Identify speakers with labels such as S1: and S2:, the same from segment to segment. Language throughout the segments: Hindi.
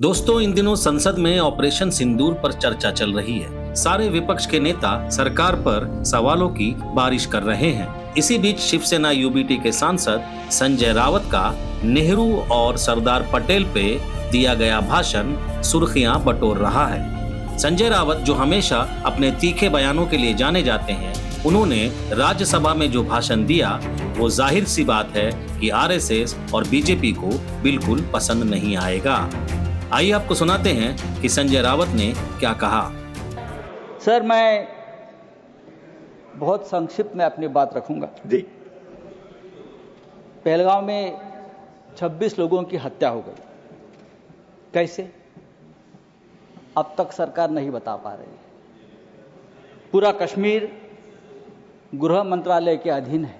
S1: दोस्तों, इन दिनों संसद में ऑपरेशन सिंदूर पर चर्चा चल रही है। सारे विपक्ष के नेता सरकार पर सवालों की बारिश कर रहे हैं। इसी बीच शिवसेना यूबीटी के सांसद संजय रावत का नेहरू और सरदार पटेल पे दिया गया भाषण सुर्खियां बटोर रहा है। संजय रावत, जो हमेशा अपने तीखे बयानों के लिए जाने जाते हैं, उन्होंने राज्यसभा में जो भाषण दिया वो जाहिर सी बात है कि आरएसएस और बीजेपी को बिल्कुल पसंद नहीं आएगा। आइए आपको सुनाते हैं कि संजय रावत ने क्या कहा।
S2: सर, मैं बहुत संक्षिप्त में अपनी बात रखूंगा
S3: जी।
S2: पहलगांव में 26 लोगों की हत्या हो गई। कैसे? अब तक सरकार नहीं बता पा रही। पूरा कश्मीर गृह मंत्रालय के अधीन है।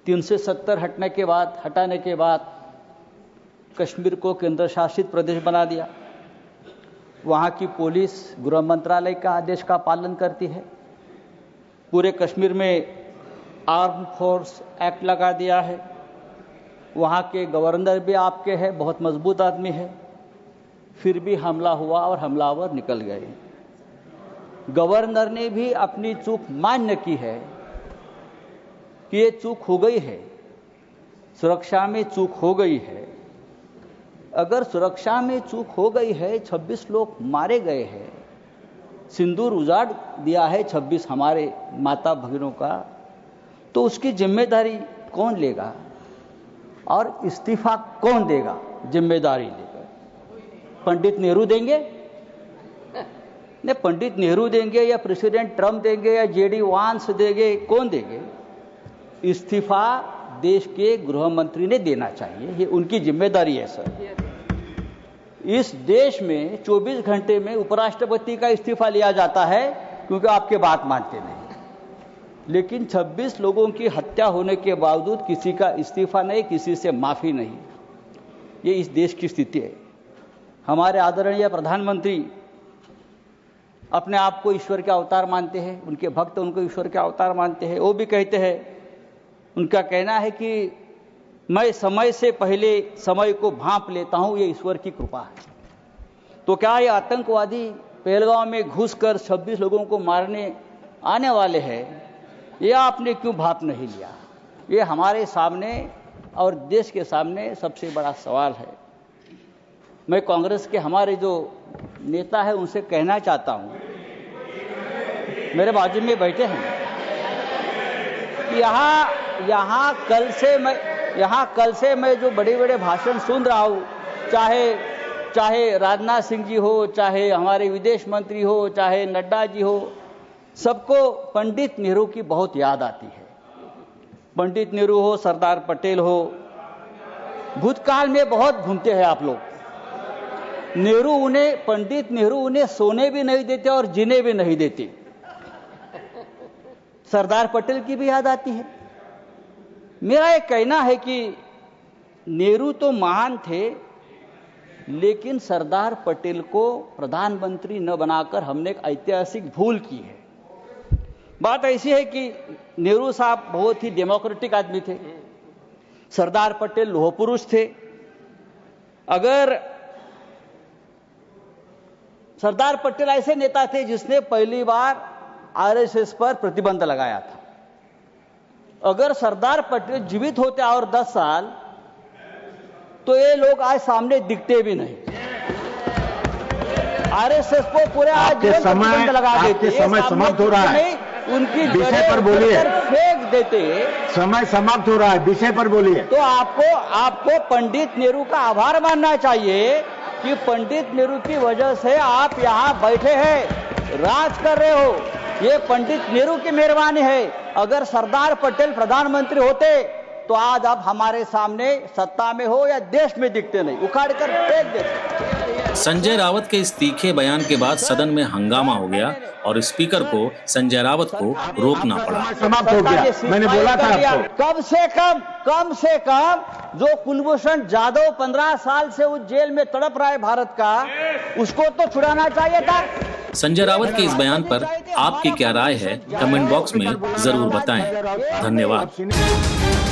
S2: 370 हटाने के बाद कश्मीर को केंद्र शासित प्रदेश बना दिया। वहाँ की पुलिस गृह मंत्रालय का आदेश का पालन करती है। पूरे कश्मीर में आर्म फोर्स एक्ट लगा दिया है। वहाँ के गवर्नर भी आपके हैं, बहुत मजबूत आदमी है। फिर भी हमला हुआ और हमलावर निकल गए। गवर्नर ने भी अपनी चूक मान्य की है कि ये चूक हो गई है, सुरक्षा में चूक हो गई है। अगर सुरक्षा में चूक हो गई है, 26 लोग मारे गए हैं, सिंदूर उजाड़ दिया है 26 हमारे माता भगिनों का, तो उसकी जिम्मेदारी कौन लेगा और इस्तीफा कौन देगा? जिम्मेदारी लेकर पंडित नेहरू देंगे? नहीं, पंडित नेहरू देंगे या प्रेसिडेंट ट्रम्प देंगे या जेडी वांस देंगे? कौन देंगे? इस्तीफा देश के गृह मंत्री ने देना चाहिए। ये उनकी जिम्मेदारी है सर। इस देश में 24 घंटे में उपराष्ट्रपति का इस्तीफा लिया जाता है क्योंकि आपके बात मानते नहीं। लेकिन 26 लोगों की हत्या होने के बावजूद किसी का इस्तीफा नहीं, किसी से माफी नहीं। ये इस देश की स्थिति है। हमारे आदरणीय प्रधानमंत्री अपने आप को ईश्वर के अवतार मानते हैं, उनके भक्त उनको ईश्वर के अवतार मानते हैं। वो भी कहते हैं, उनका कहना है कि मैं समय से पहले समय को भांप लेता हूं, ये ईश्वर की कृपा है। तो क्या ये आतंकवादी पहलगांव में घुसकर 26 लोगों को मारने आने वाले हैं? ये आपने क्यों भांप नहीं लिया? ये हमारे सामने और देश के सामने सबसे बड़ा सवाल है। मैं कांग्रेस के हमारे जो नेता है उनसे कहना चाहता हूं, मेरे बाजू में बैठे हैं, यहाँ कल से मैं जो बड़े बड़े भाषण सुन रहा हूँ, चाहे राजनाथ सिंह जी हो, चाहे हमारे विदेश मंत्री हो, चाहे नड्डा जी हो, सबको पंडित नेहरू की बहुत याद आती है। पंडित नेहरू हो, सरदार पटेल हो, भूतकाल में बहुत घूमते हैं आप लोग। पंडित नेहरू उन्हें सोने भी नहीं देते और जीने भी नहीं देते। सरदार पटेल की भी याद आती है। मेरा ये कहना है कि नेहरू तो महान थे, लेकिन सरदार पटेल को प्रधानमंत्री न बनाकर हमने एक ऐतिहासिक भूल की है। बात ऐसी है कि नेहरू साहब बहुत ही डेमोक्रेटिक आदमी थे, सरदार पटेल लोह पुरुष थे। अगर सरदार पटेल ऐसे नेता थे जिसने पहली बार आरएसएस पर प्रतिबंध लगाया था। अगर सरदार पटेल जीवित होते और 10 साल, तो ये लोग आज सामने दिखते भी नहीं। आरएसएस को पूरे आज प्रतिबंध लगा देते।
S3: समय समाप्त हो रहा है,
S2: उनकी
S3: विषय पर बोलिए।
S2: फेंक देते।
S3: समय समाप्त हो रहा है, विषय पर बोलिए।
S2: तो आपको पंडित नेहरू का आभार मानना चाहिए कि पंडित नेहरू की वजह से आप यहाँ बैठे हैं, राज कर रहे हो। ये पंडित नेहरू की मेहरबानी है। अगर सरदार पटेल प्रधानमंत्री होते तो आज आप हमारे सामने सत्ता में हो या देश में दिखते नहीं, उखाड़ कर फेंक देते।
S1: संजय रावत के इस तीखे बयान के बाद सदन में हंगामा हो गया और स्पीकर को संजय रावत को रोकना पड़ा।
S3: समाप्त हो गया। मैंने बोला था आपको।
S2: कम से कम जो कुलभूषण जाधव 15 साल से उस जेल में तड़प रहा है भारत का, उसको तो छुड़ाना चाहिए था।
S1: संजय रावत के इस बयान पर आपकी क्या राय है? कमेंट बॉक्स में जरूर बताएं। धन्यवाद।